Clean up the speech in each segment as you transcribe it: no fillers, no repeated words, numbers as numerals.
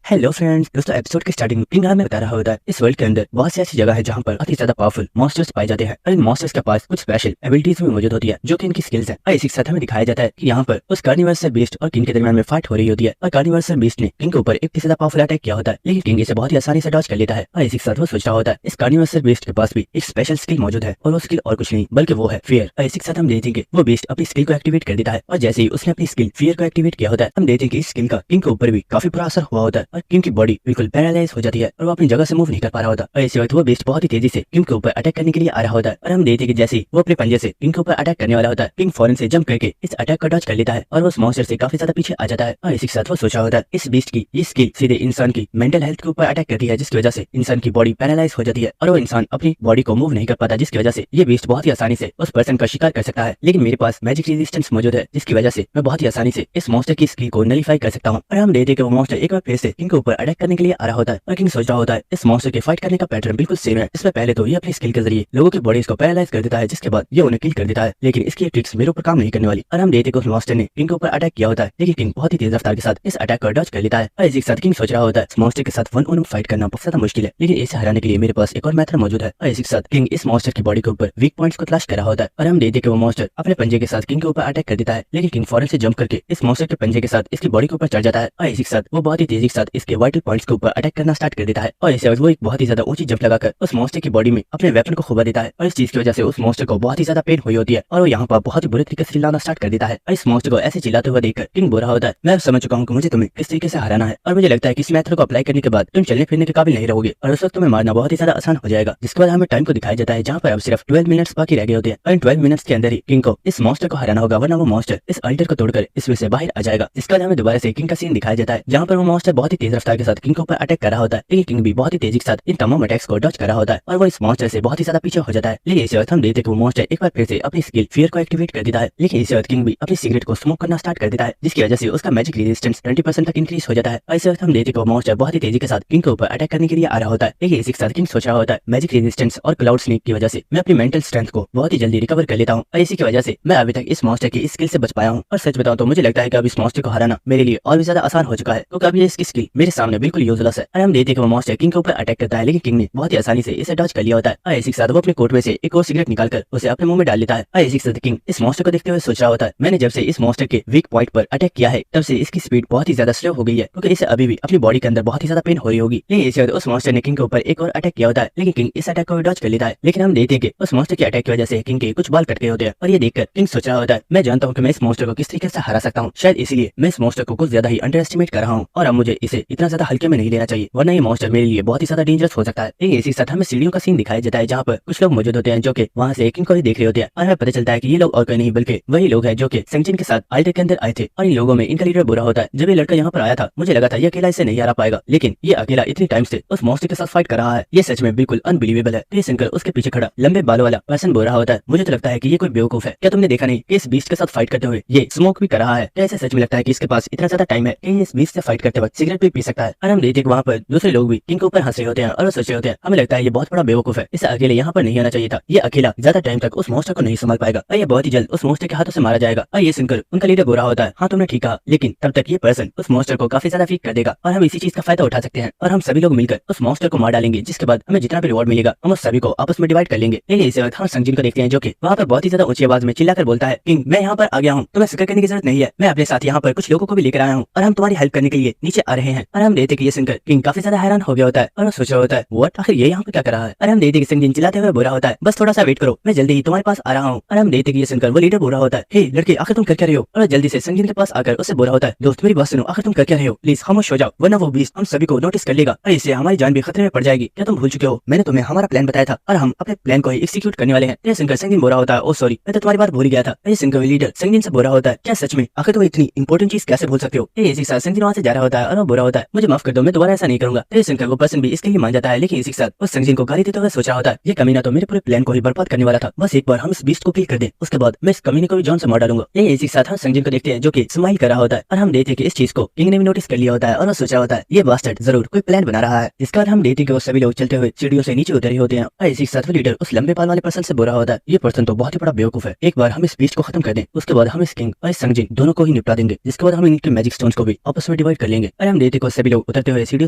Hello friends, दोस्तों episode के starting में किंग हमें बता रहा होता है इस वर्ल्ड के अंदर बहुत सी ऐसी जगह है जहाँ पर अति ज्यादा पावरफुल मॉन्स्टर्स पाए जाते हैं और इन मॉन्स्टर्स के पास कुछ स्पेशल एबिलिटीज भी मौजूद होती है जो कि इनकी स्किल्स है। और इसी के साथ हमें दिखाया जाता है कि यहाँ पर उस कार्निवर्सल बीस्ट और किंग के दरमियान में फाइट हो रही होती है और कार्निवर्सल बीस्ट ने किंग के ऊपर एक ज्यादा पावरफुल अटैक किया होता है, लेकिन किंग इसे बहुत ही आसानी से डॉज कर लेता है। और इसी के साथ वो सोच रहा होता है इस कार्निवर्सल बीस्ट के पास भी एक स्पेशल स्किल मौजूद है और वो स्किल और कुछ नहीं बल्कि वो है फियर। और इसी के साथ हम देखेंगे वो बीस्ट अपनी स्किल को एक्टिवेट कर देता है और जैसे ही उसने अपनी स्किल फियर को एक्टिवेट किया होता है हम देखेंगे इस स्किल का किंग के ऊपर भी काफी बुरा असर हुआ होता है और किंग की बॉडी बिल्कुल पैरालाइज हो जाती है और वो अपनी जगह से मूव नहीं कर पा रहा होता। और इसी वक्त वो बीस्ट बहुत ही तेजी से किंग के ऊपर अटैक करने के लिए आ रहा होता है और हम देखते हैं कि जैसे ही वो अपने पंजे से किंग के ऊपर अटैक करने वाला होता है किंग फौरन से जंप करके इस अटैक को डॉज कर लेता है और वो उस मॉन्स्टर से काफी ज्यादा पीछे आ जाता है। और इसी के साथ वो सोचा होता है इस बीस्ट की ये स्किल सीधे इंसान की मेंटल हेल्थ के ऊपर अटैक करती है जिसकी वजह से इंसान की बॉडी पैरालाइज हो जाती है और वो इंसान अपनी बॉडी को मूव नहीं कर पाता, जिसकी वजह से ये बीस्ट बहुत ही आसानी से उस पर्सन का शिकार कर सकता है। लेकिन मेरे पास मैजिक रेजिस्टेंस मौजूद है जिसकी वजह से मैं बहुत ही आसानी से इस मॉन्स्टर की स्किल को नलीफाई कर सकता हूँ। और हम देखते हैं कि वो मॉन्स्टर एक बार फिर से किंग के ऊपर अटैक करने के लिए आ रहा होता है और किंग सोच रहा होता है इस मॉन्स्टर के फाइट करने का पैटर्न बिल्कुल सेम है। इसमें पहले तो ये अपनी स्किल के जरिए लोगों की बॉडीज को पैरालाइज कर देता है जिसके बाद ये उन्हें किल कर देता है, लेकिन इसकी ट्रिक्स मेरे ऊपर काम नहीं करने वाली। और हम देखते हैं कि उस मॉन्स्टर ने किंग के ऊपर अटैक किया होता है लेकिन किंग बहुत ही तेज रफ्तार के साथ इस अटैक को डॉज कर लेता है। और इसी के साथ किंग सोच रहा होता है इस मॉन्स्टर के साथ 1-on-1 फाइट करना बहुत ज्यादा मुश्किल है, लेकिन इसे हराने के लिए मेरे पास एक और मेथड मौजूद है। और इसी के साथ किंग इस मॉन्स्टर की बॉडी के ऊपर वीक पॉइंट्स को तलाश कर रहा होता है और हम देखते हैं कि वो मॉन्स्टर अपने पंजे के साथ किंग के ऊपर अटैक कर देता है, लेकिन किंग फौरन से जंप करके इस मॉन्स्टर के पंजे के साथ इसकी बॉडी के ऊपर चढ़ जाता है। और इसी के साथ वो बहुत ही तेजी के साथ इसके वाइटल पॉइंट्स के ऊपर अटैक करना स्टार्ट कर देता है और इसे वो एक बहुत ही ज्यादा ऊंची जंप लगाकर उस मॉन्स्टर की बॉडी में अपने वेपन को खुबा देता है। और इस चीज की वजह से उस मॉन्स्टर को बहुत ही ज्यादा पेन हुई होती है और वो यहाँ पर बहुत ही बुरे तरीके से चिल्लाना स्टार्ट कर देता है। और इस मॉन्स्टर को ऐसे चिल्लाते हुए देखकर किंग बोल रहा होता है मैं समझ चुका हूँ कि मुझे तुम्हें किस तरीके से हराना है और मुझे लगता है कि इस मेथड को अप्लाई करने के बाद तुम चलने फिरने के काबिल नहीं रहोगे और उस वक्त तुम्हें मारना बहुत ही ज्यादा आसान हो जाएगा। जिसके बाद हमें टाइम को दिखाया जाता है जहाँ पर अब सिर्फ 12 मिनट्स बाकी रह गए होते हैं और इन 12 मिनट्स के अंदर ही किंग को इस मॉन्स्टर को हराना होगा, वरना वो मॉन्स्टर इस अल्टर को तोड़कर इसमें से बाहर आ जाएगा। जिसके बाद हमें दोबारा से किंग का सीन दिखाया जाता है जहाँ पर वो मॉन्स्टर बहुत ही तेज रफ्तार के साथ किंग के ऊपर अटैक कर रहा होता है, लेकिन किंग भी बहुत ही तेजी के साथ इन तमाम अटैक्स को डॉज कर रहा होता है और वो इस मॉन्स्टर से बहुत ही ज्यादा पीछे हो जाता है। लेकिन इसी वक्त हम देखते हैं कि वो मॉन्स्टर एक बार फिर से अपनी स्किल फियर को एक्टिवेट कर देता है, लेकिन इसी वक्त किंग भी अपनी सिगरेट को स्मोक करना स्टार्ट कर देता है जिसकी वजह से उसका मैजिक रेजिस्टेंस 20% तक इंक्रीज हो जाता है। और इसी वक्त हम देखते हैं कि वो मॉन्स्टर बहुत ही तेजी के साथ किंग के ऊपर अटैक करने के लिए आ रहा होता है, लेकिन इसी के साथ किंग सोच रहा होता है मैजिक रेजिस्टेंस और क्लाउड स्नेक की वजह से मैं अपनी मेंटल स्ट्रेंथ को बहुत ही जल्दी रिकवर कर लेता हूँ और इसी की वजह से मैं अभी तक इस मॉन्स्टर की स्किल से बच पाया हूँ। और सच बताऊं तो मुझे लगता है कि अब इस मॉन्स्टर को हराना मेरे लिए और भी ज्यादा आसान हो चुका है क्योंकि अभी इसकी स्किल मेरे सामने बिल्कुल यूजलेस है। और हम देखते हैं कि वो मॉन्स्टर किंग के ऊपर अटैक करता है, लेकिन किंग ने बहुत ही आसानी से इसे डॉज कर लिया होता है और इसी के साथ वो अपने कोट में से एक और सिगरेट निकालकर उसे अपने मुंह में डाल लेता है। और इसी के साथ किंग इस मॉन्स्टर को देखते हुए सोच रहा होता है मैंने जब से इस मॉन्स्टर के वीक पॉइंट पर अटैक किया है तब से इसकी स्पीड बहुत ही ज्यादा स्लो हो गई है क्योंकि इसे अभी भी अपनी बॉडी के अंदर बहुत ही ज्यादा पेन हो रही होगी। लेकिन इसी वक्त उस मॉन्स्टर ने किंग के ऊपर एक और अटैक किया होता है, लेकिन किंग इस अटैक को डॉज कर लेता है। लेकिन हम देखते हैं कि उस मॉन्स्टर के अटैक की वजह से किंग के कुछ बाल कट गए होते हैं और ये देखकर किंग सोच रहा होता है मैं जानता हूँ कि मैं इस मॉन्स्टर को किस तरीके से हरा सकता हूँ, शायद इसीलिए मैं इस मॉन्स्टर को कुछ ज्यादा ही अंडर एस्टिमेट कर रहा हूँ और अब मुझे इसे इतना ज्यादा हल्के में नहीं लेना चाहिए वरना ये मॉन्स्टर मेरे लिए बहुत ही ज्यादा डेंजरस हो सकता है। लेकिन इसी के साथ हमें सीढ़ियों का सीन दिखाया जाता है जहाँ पर कुछ लोग मौजूद होते हैं जो कि वहाँ से किंग को ही देख रहे होते हैं और हमें पता चलता है कि ये लोग और कोई नहीं बल्कि वही लोग हैं जो कि संगजिन के साथ अल्टर के अंदर आए थे। और इन लोगों में इनका लीडर बुरा होता है। जब ये लड़का यहाँ पर आया था मुझे लगा था ये अकेला इसे नहीं हरा पाएगा, लेकिन ये अकेला इतनी टाइम से उस मॉन्स्टर के साथ फाइट कर रहा है, ये सच में बिल्कुल अनबिलीवेबल है। ये सुनकर उसके पीछे खड़ा लंबे बालों वाला पर्सन बोल रहा होता है मुझे तो लगता है कि ये कोई बेवकूफ है, क्या तुमने देखा नहीं कि इस बीस्ट के साथ फाइट करते हुए ये स्मोक भी कर रहा है, क्या इसे सच में लगता है कि इसके पास इतना ज्यादा टाइम है कि इस बीस्ट से फाइट करते वक्त सिगरेट भी पी सकता है। और हम देखते हैं वहाँ पर दूसरे लोग भी किंग के ऊपर हंस रहे होते हैं और सोच रहे होते हैं हमें लगता है ये बहुत बड़ा बेवकूफ है, इसे अकेले यहाँ पर नहीं आना चाहिए था, ये अकेला ज्यादा टाइम तक उस मॉन्स्टर को नहीं संभाल पाएगा और ये बहुत ही जल्द उस मॉन्स्टर के हाथों से मारा जाएगा। और ये सुनकर उनका लीडर बुरा होता है हाँ तुमने ठीक कहा, लेकिन तब तक ये पर्सन उस मॉन्स्टर को काफी ज्यादा वीक कर देगा और हम इसी चीज का फायदा उठा सकते हैं और हम सभी लोग मिलकर उस मॉन्स्टर को मार डालेंगे, जिसके बाद हमें जितना भी रिवॉर्ड मिलेगा हम उस सभी को आपस में डिवाइड कर लेंगे। लेकिन इसी वक्त हम संगजिन को देखते हैं जो कि वहाँ पर बहुत ही ज्यादा ऊंची आवाज में चिल्लाकर बोलता है किंग मैं यहाँ पर आ गया हूँ, तुम्हें फिक्र करने की जरूरत नहीं है, मैं अपने साथ यहाँ पर कुछ लोगों को भी लेकर आया हूँ और हम तुम्हारी हेल्प करने के लिए नीचे आ रहे हैं। और हम देखते कि ये सुनकर किंग काफी ज्यादा हैरान हो गया होता है और सोच रहा होता है व्हाट आखिर ये यहाँ पे क्या कर रहा है। और हम देखते कि संगजिन चिल्लाते हुए बुरा होता है बस थोड़ा सा वेट करो मैं जल्दी ही तुम्हारे पास आ रहा हूँ। और हम देखते कि ये सुनकर वो लीडर बुरा होता है हे लड़के आखिर तुम कर क्या रहे हो, और जल्दी से संगजिन के पास आकर उससे बुरा होता है दोस्त मेरी बात सुनो आखिर तुम कर क्या रहे हो, प्लीज खामोश हो जाओ वरना वो बीस्ट हम सभी को नोटिस कर लेगा और इससे हमारी जान भी खतरे में पड़ जाएगी। क्या तुम भूल चुके हो मैंने तुम्हें हमारा प्लान बताया था और हम अपने प्लान को ही एग्जीक्यूट करने वाले हैं। ये सुनकर संगजिन बुरा होता है ओ सॉरी मैं तो तुम्हारी बात भूल गया था। ये सुनकर लीडर संगजिन से बुरा होता है क्या सच में आखिर तुम इतनी इंपॉर्टेंट चीज कैसे भूल सकते हो। ये इसी के साथ संगजिन वहाँ से जा रहा होता है और वो बुरा होता है मुझे माफ कर दो मैं दोबारा ऐसा नहीं करूंगा। ये सुनकर वो पर्सन भी इसके लिए मान जाता है, लेकिन इसी के साथ वो संगजिन को गाली देते हुए सोच रहा होता है ये कमीना तो मेरे पूरे प्लान को ही बर्बाद करने वाला था, बस एक बार हम इस बीस्ट को किल कर दें उसके बाद मैं इस कमीने को भी जान से मार डालूंगा। ये इसी के साथ हम संगजिन को देखते हैं जो कि स्माइल कर रहा होता है और हम देखते हैं कि इस चीज को किंग ने भी नोटिस कर लिया होता है और वो सोच रहा होता है ये बास्टर्ड जरूर कोई प्लान बना रहा है। इसके बाद हम देखते हैं कि वो सभी लोग चलते हुए सीढ़ियों से नीचे उतरे होते हैं और इसी के साथ वो लीडर उस लंबे बाल वाले पर्सन से बुरा होता है ये पर्सन तो बहुत ही बड़ा बेवकूफ है, एक बार हम इस बीस्ट को खत्म कर दें उसके बाद हम इस किंग और इस संगजिन दोनों को ही निपटा देंगे, जिसके बाद हम इनके मैजिक स्टोन्स को भी आपस में डिवाइड कर लेंगे। और हम देखते देखते को सभी लोग उतरते हुए सीढ़ियों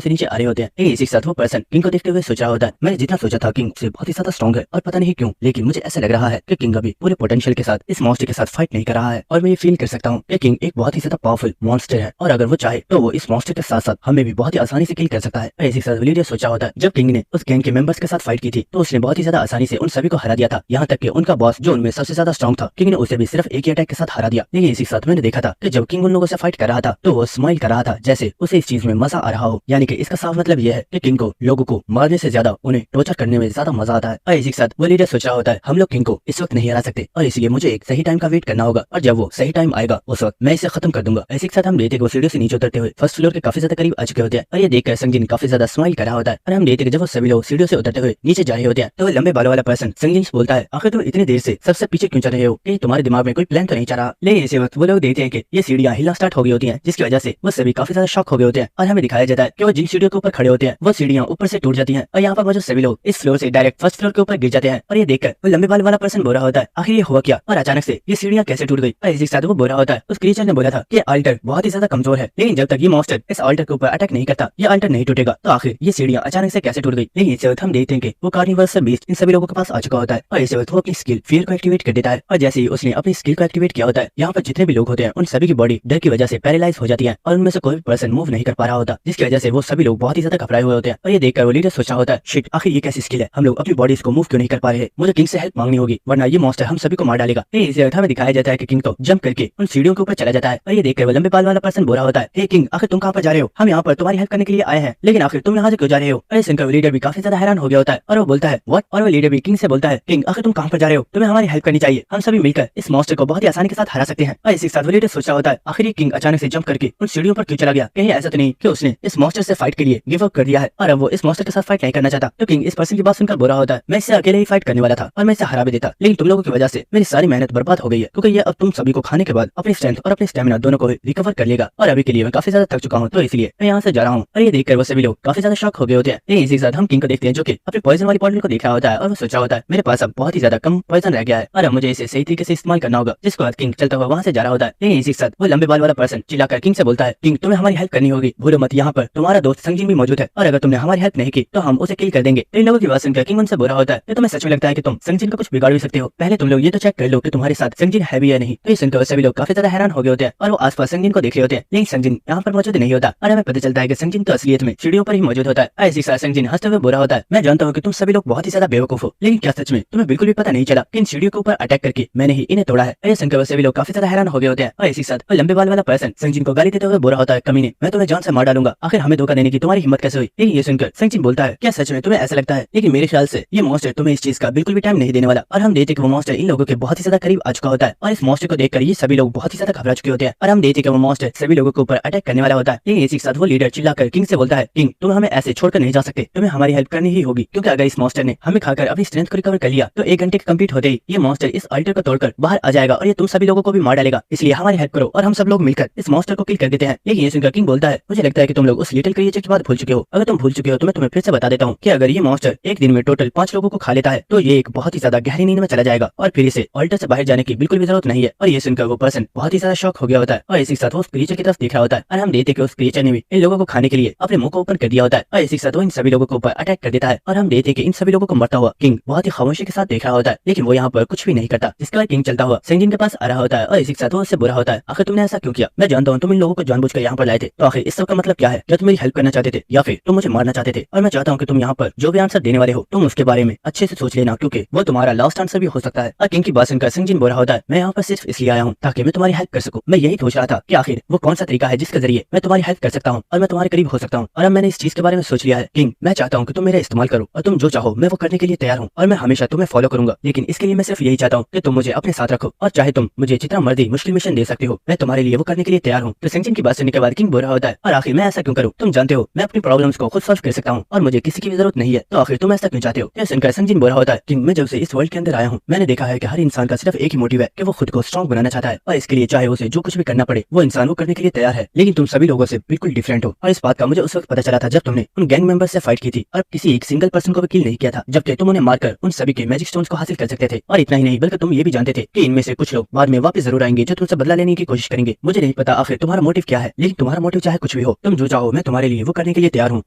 से नीचे आ रहे होते हैं। लेकिन इसी के साथ वो पर्सन किंग को देखते हुए सोच रहा होता है, मैंने जितना सोचा था किंग से बहुत ही ज्यादा स्ट्रॉन्ग है और पता नहीं क्यों, लेकिन मुझे ऐसा लग रहा है कि किंग अभी पूरे पोटेंशियल के साथ इस मॉन्स्टर के साथ फाइट नहीं कर रहा है। और मैं ये फील कर सकता हूँ कि किंग एक बहुत ही ज्यादा पावरफुल मॉन्स्टर है और अगर वो चाहे तो वो इस मॉन्स्टर के साथ साथ हमें भी बहुत ही आसानी से किल कर सकता है। इसी के साथ वलीरिया सोचा होता है, जब किंग ने उस गैंग के मेंबर्स के साथ फाइट की थी तो उसने बहुत ही ज्यादा आसानी से उन सभी को हरा दिया था, यहाँ तक कि उनका बॉस जो उनमें सबसे ज्यादा स्ट्रॉन्ग था, किंग ने उसे भी सिर्फ एक ही अटैक के साथ हरा दिया। लेकिन इसी के साथ मैंने देखा था कि जब किंग उन लोगों से फाइट कर रहा था तो वो स्माइल कर रहा था, जैसे उसे इस चीज में मजा आ रहा हो। यानी कि इसका साफ मतलब यह है कि किंग को लोगों को मारने से ज्यादा उन्हें टॉर्चर करने में ज्यादा मजा आता है। और इसी के साथ वो लीडर सोच रहा होता है, हम लोग किंग को इस वक्त नहीं हरा सकते और इसलिए मुझे एक सही टाइम का वेट करना होगा और जब वो सही टाइम आएगा उस वक्त मैं इसे खत्म कर दूंगा। इसी के साथ हम देखते वो सीढ़ियों से नीचे उतरते हुए फर्स्ट फ्लोर के काफी ज्यादा करीब आ चुके होते हैं और ये देखकर संजीन काफी ज्यादा स्माइल कर रहा होता है। और हम देखते जब वो सभी लोग सीढ़ियों से उतरते हुए नीचे जा रहे होते हैं तो वो लंबे बालों वाला पर्सन संजीन से बोलता है, आखिर तुम इतनी देर से सबसे पीछे क्यों चल रहे हो, कि तुम्हारे दिमाग में कोई प्लान तो नहीं चल रहा। लेकिन इसी वक्त वो लोग देखते हैं कि ये सीढ़ियां हिलना स्टार्ट हो गई होती हैं, जिसकी वजह से वो सभी काफी ज्यादा शॉक हो गए होते हैं और हमें दिखाया जाता है कि वो जिन सीढ़ियों के ऊपर खड़े होते हैं वो सीढ़ियां ऊपर से टूट जाती हैं और यहाँ पर मौजूद सभी लोग इस फ्लोर से डायरेक्ट फर्स्ट फ्लोर के ऊपर गिर जाते हैं। और ये देखकर वो लंबे बाल वाला पर्सन बोल रहा होता है, आखिर ये हुआ क्या और अचानक से ये सीढ़ियां कैसे टूट गई। और इसी के साथ वो बोल रहा होता है, उस क्रीचर ने बोला था कि अल्टर बहुत ही ज्यादा कमजोर है, लेकिन जब तक ये मॉन्स्टर इस अल्टर के ऊपर अटैक नहीं करता ये अल्टर नहीं टूटेगा, तो आखिर ये सीढ़ियां अचानक से कैसे टूट गई। लेकिन इस वक्त हम देखते हैं कि वो कार्निवर्सल बीस्ट इन सभी लोगों के पास आ चुका होता है और इस वक्त वो अपनी स्किल फियर को एक्टिवेट कर देता है। और जैसे ही उसने अपनी स्किल को एक्टिवेट किया होता है यहाँ पर जितने भी लोग होते हैं उन सभी की बॉडी डर की वजह से पैरालाइज हो जाती है और उनमें से कोई पर्सन मूव नहीं कर पा रहा होता, जिसकी वजह से वो सभी लोग बहुत ही ज्यादा घबराए हुए होते हैं। और ये देखकर वो लीडर सोच रहा होता है, शिट आखिर ये कैसी स्किल है, हम लोग अपनी बॉडीज को मूव क्यों नहीं कर पा रहे, मुझे किंग से हेल्प मांगनी होगी वरना ये मॉन्स्टर हम सभी को मार डालेगा। इसी वक्त हमें दिखाया जाता है कि किंग तो जंप करके उन सीढ़ियों के ऊपर चला जाता है और ये देखकर वो लंबे बाल वाला पर्सन बोल रहा होता है, हे किंग आखिर तुम कहाँ पर जा रहे हो, हम यहाँ पर तुम्हारी हेल्प करने के लिए आए हैं, लेकिन आखिर तुम यहाँ से क्यों जा रहे हो। अरे सुनकर लीडर भी काफी ज्यादा हैरान हो गया होता है और वो बोलता है व्हाट, और वो लीडर भी किंग से बोलता है, किंग आखिर तुम कहाँ पर जा रहे हो, तुम्हें हमारी हेल्प करनी चाहिए, हम सभी मिलकर इस मॉन्स्टर को बहुत ही आसानी के साथ हरा सकते हैं। और इसी के साथ वो लीडर सोच रहा होता है, आखिर किंग अचानक से जंप करके उन सीढ़ियों पर क्यों चला गया, कहीं ऐसा तो नहीं कि उसने इस मॉन्स्टर से फाइट के लिए गिव अप कर दिया है और अब वो इस मॉन्स्टर के साथ फाइट नहीं करना चाहता। तो किंग इस पर्सन की बात सुनकर बुरा होता है, मैं इससे अकेले ही फाइट करने वाला था और मैं इसे हरा भी देता, लेकिन तुम लोगों की वजह से मेरी सारी मेहनत बर्बाद हो गई है, क्योंकि ये अब तुम सभी को खाने के बाद अपनी स्ट्रेंथ और अपनी स्टेमिना दोनों को रिकवर कर लेगा और अभी के लिए मैं काफी ज्यादा थक चुका हूँ, तो इसलिए मैं यहाँ से जा रहा हूँ। और ये देखकर वो सभी लोग काफी ज्यादा शॉक हो गए होते हैं। लेकिन इसी के साथ हम किंग को देखते हैं जो कि अपने पॉइजन वाली बॉटल को देख रहा होता है और वो सोच रहा होता है, मेरे पास अब बहुत ही ज्यादा कम पॉइजन रह गया है और अब मुझे इसे सही तरीके से इस्तेमाल करना होगा, जिसके बाद किंग चलता हुआ वहाँ से जा रहा होता है। लेकिन इसी के साथ वो लंबे बाल वाला पर्सन चिल्लाकर किंग से बोलता है, किंग तुम्हें हमारी हेल्प करनी होगी, भूलो मत यहाँ पर तुम्हारा दोस्त संजीन भी मौजूद है और अगर तुमने हमारी हेल्प नहीं की तो हम उसे किल कर देंगे। इन लोगों की बात सुनकर किंग उनसे बोल रहा होता है, तो तुम्हें सच में लगता है कि तुम संजीन को कुछ बिगाड़ भी सकते हो, पहले तुम लोग ये तो चेक कर लो कि तुम्हारे साथ संजीन है भी या नहीं। तो ये सुनकर सभी लोग काफी ज्यादा हैरान हो गए होते हैं और वो आसपास संजीन को देख रहे होते हैं, लेकिन संजीन यहाँ पर मौजूद नहीं होता और हमें पता चलता है कि संजीन तो असलियत में सीढ़ियों पर ही मौजूद होता है। ऐसी साथ संजीन हंसते हुए बोला होता है, मैं जानता हूँ कि तुम सभी लोग बहुत ही ज्यादा बेवकूफ हो, लेकिन क्या सच में तुम्हें बिल्कुल भी पता नहीं चला कि इन सीढ़ियों के ऊपर अटैक करके मैंने ही इन्हें तोड़ा है। ऐसे सुनकर सभी लोग काफी ज्यादा हैरान हो गए होते हैं और इसी साथ वो लंबे बाल वाला पर्सन संजीन को गाली देते हुए बोला होता है, कमीने मैं तुम्हें जान से मार डालूंगा, आखिर हमें धोखा देने की तुम्हारी हिम्मत कैसे हुई। लेकिन ये सुनकर संजीन बोलता है, क्या सच में तुम्हें ऐसा लगता है, लेकिन मेरे ख्याल से ये मॉन्स्टर तुम्हें इस चीज का बिल्कुल भी टाइम नहीं देने वाला। और हम देखते कि वो मॉन्स्टर इन लोगों के बहुत ही ज्यादा करीब आ चुका होता है और इस मॉन्स्टर को देखकर ये सभी लोग बहुत ही ज्यादा घबरा चुके होते हैं और हम देखते कि वो मॉन्स्टर सभी लोगों के ऊपर अटैक करने वाला होता है। लेकिन इसी के साथ वो लीडर चिल्लाकर किंग से बोलता है, किंग तुम हमें ऐसे छोड़कर नहीं जा सकते, तुम्हें हमारी हेल्प करनी ही होगी, क्योंकि अगर इस मॉन्स्टर ने हमें खाकर अपनी स्ट्रेंथ को रिकवर कर लिया तो 1 घंटे कंप्लीट होते ही ये मॉन्स्टर इस अल्टर को तोड़कर बाहर आ जाएगा और ये तुम सभी लोगों को भी मार डालेगा, इसलिए हमारी हेल्प करो और हम सब लोग मिलकर इस मॉन्स्टर को किल कर देते हैं। लेकिन ये सुनकर किंग बोलता है, मुझे लगता है कि तुम लोग उस लिटिल क्रिएचर की बात भूल चुके हो, अगर तुम भूल चुके हो तो मैं तुम्हें फिर से बता देता हूँ कि अगर ये मॉन्स्टर एक दिन में टोटल 5 लोगों को खा लेता है तो ये एक बहुत ही ज्यादा गहरी नींद में चला जाएगा और फिर इसे अल्टर से बाहर जाने की बिल्कुल भी जरूरत नहीं है। और ये सुनकर वो पर्सन बहुत ही ज्यादा शॉक हो गया होता है और इसी के साथ वो उस क्रिएचर की तरफ देख रहा होता है और हम देखते कि उस क्रिएचर ने भी इन लोगों को खाने के लिए अपने मुंह को ओपन कर दिया होता है और इसी के साथ वो इन सभी लोगों के ऊपर अटैक कर देता है और हम देखते कि इन सभी लोगों को मरता हुआ किंग बहुत ही खामोशी के साथ देख रहा होता है, लेकिन वो यहाँ पर कुछ भी नहीं करता। जिसके बाद किंग चलता हुआ संजीन के पास आ रहा होता है और इसी के साथ वो उससे बुरा होता है, आखिर तुमने ऐसा क्यों किया, मैं जानता हूँ तुम इन लोगों को जानबूझकर यहाँ पर लाए थे, तो आखिर इस सब का मतलब क्या है, क्या तुम मेरी हेल्प करना चाहते थे या फिर तुम मुझे मारना चाहते थे। और मैं चाहता हूँ कि तुम यहाँ पर जो भी आंसर देने वाले हो तुम उसके बारे में अच्छे से सोच लेना, क्योंकि वो तुम्हारा लास्ट आंसर भी हो सकता है। और किंग की बात सुनकर संजीन बोल रहा होता है, मैं यहाँ पर सिर्फ इसलिए आया हूँ ताकि मैं तुम्हारी हेल्प कर सकूँ, मैं यही सोच रहा था कि आखिर वो कौन सा तरीका है जिसके जरिए मैं तुम्हारी हेल्प कर सकता हूँ और मैं तुम्हारे करीब हो सकता हूँ। और अब मैंने इस चीज के बारे में सोच लिया है किंग, मैं चाहता हूँ कि तुम मेरा इस्तेमाल करो और तुम जो चाहो मैं वो करने के लिए तैयार हूँ और मैं हमेशा तुम्हें फॉलो करूंगा, लेकिन इसके लिए मैं सिर्फ यही चाहता हूँ कि तुम मुझे अपने साथ रखो और चाहे तुम मुझे जितना मर्जी मुश्किल मिशन दे सकते हो, मैं तुम्हारे लिए वो करने के लिए तैयार हूँ। तो संजीन की बात सुनने के बाद किंग बोल रहा होता है, और आखिर मैं ऐसा क्यों करूँ, तुम जानते हो मैं अपनी प्रॉब्लम्स को खुद सॉल्व कर सकता हूँ और मुझे किसी की भी जरूरत नहीं है, तो आखिर तुम ऐसा क्यों चाहते हो। सुनकर संजीन बोल रहा होता है, किंग मैं जब से इस वर्ल्ड के अंदर आया हूँ मैंने देखा है कि हर इंसान का सिर्फ एक ही मोटिव है कि वो खुद को स्ट्रॉन्ग बनाना चाहता है और इसके लिए चाहे उसे जो कुछ भी करना पड़े वो इंसान वो करने के लिए तैयार है, लेकिन तुम सभी लोगों से बिल्कुल डिफरेंट हो। और इस बात का मुझे उस वक्त पता चला था जब तुमने उन गैंग मेंबर्स से फाइट की थी और किसी एक सिंगल पर्सन को भी किल नहीं किया था, जबकि तुम उन्हें मारकर उन सभी के मैजिक स्टोन्स को हासिल कर सकते थे। और इतना ही नहीं बल्कि तुम ये भी जानते थे कि इनमें से कुछ लोग बाद में वापस जरूर आएंगे जो तुमसे बदला लेने की कोशिश करेंगे। मुझे नहीं पता आखिर तुम्हारा मोटिव क्या है, लेकिन तुम्हारा मोटिव चाहे कुछ भी हो, तुम जो चाहो मैं तुम्हारे लिए वो करने के लिए तैयार हूँ,